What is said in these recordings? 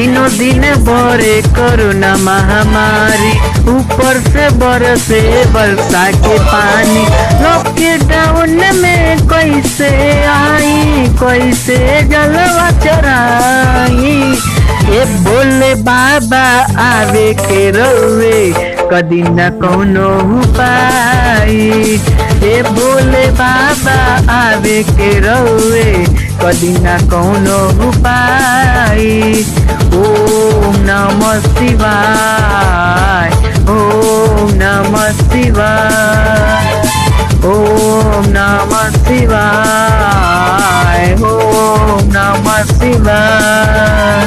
दिनों दिन बढ़े कोरोना महामारी, ऊपर से बरसे वर्षा के पानी। लॉकडाउन में कैसे आई, कैसे जलवा चराई। ये बोले बाबा आवे के रवे, कदी न कौनो उपाय। ये बोले बाबा आवे के रवे, कदी न कौनो उपाय। ओम नमः शिवाय, ओम नमः शिवाय, ओम नमः शिवाय, ओम नमः शिवाय।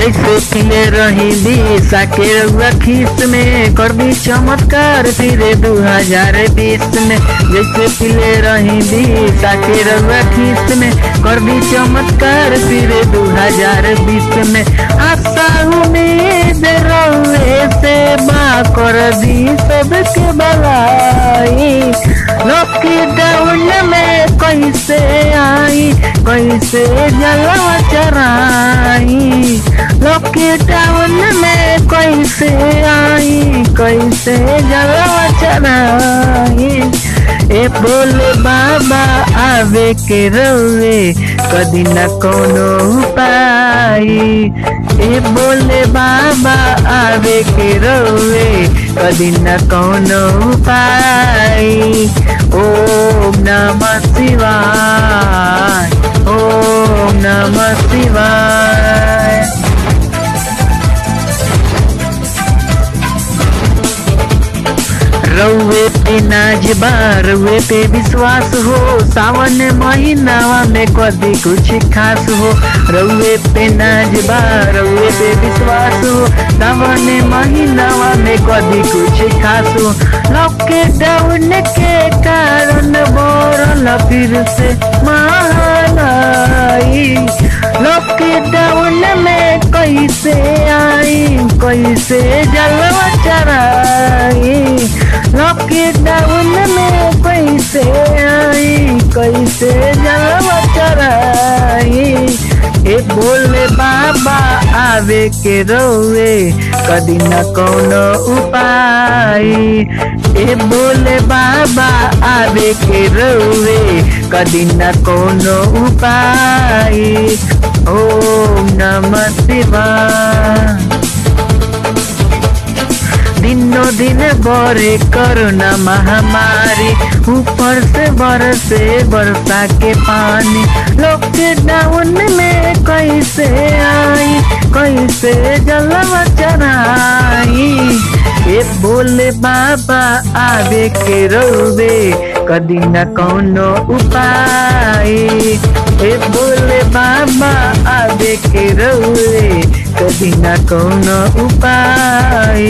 जैसे पीले रही दिशा के खीस में, कर दी चमत्कार फिर 2020 में। जैसे पीले रही दिशा के खीस में, कर दी चमत्कार फिर 2020 में। आशा उम्मीद रहे से बा कर दी सबके भलाई। लॉकडाउन में कैसे आई, कैसे जलवा चराई। लॉकडाउन में कैसे आई, कैसे जलवा चराई। ए बोले बाबा आवे के रवे, कदी न कोनो उपाय। ए बोले बाबा आवे के रवे, कदी न कोनो उपाय। ओम नमः शिवाय, ओम नमः शिवाय। रउए पे नाजबा, रउए पे विश्वास हो, सावन महीनावा में कदी कुछ खास हो। रउए पे नाजबा, रउए पे विश्वास हो, सावन महीनावा में कदी कुछ खास हो। लॉकडाउन के कारण बढ़ल फिर से महंगाई। लॉकडाउन में कैसे आई, कैसे जलवा चराई। लॉकडाउन में कैसे आई, कैसे जलवा चराई। ए बोले बाबा आवे के रवे, कदी न कौनो उपाय। ए बोले बाबा आवे के रवे, कदी न कौनो उपाय। ओम नमः शिवाय। दिनों दिन बढ़े कोरोना महामारी, ऊपर से बरसे वर्षा के पानी। लॉकडाउन में कैसे आई, कैसे जलवा चराई। ये बोले बाबा आवे के रवे, कदी न कौनो उपाय। ये बोले बाबा आवे के रवे, कदी न कौनो उपाय।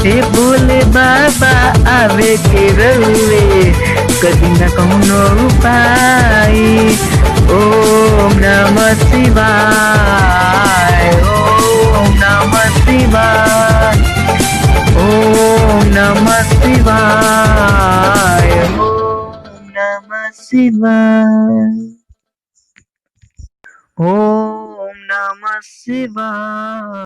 ये बोले बाबा आवे के रवे, कदी न कौनो उपाय। ओम नमः शिवाय, ओम नमः शिवाय, ओम नमः शिवाय, ओम नमः शिवाय, ओम नमः शिवाय।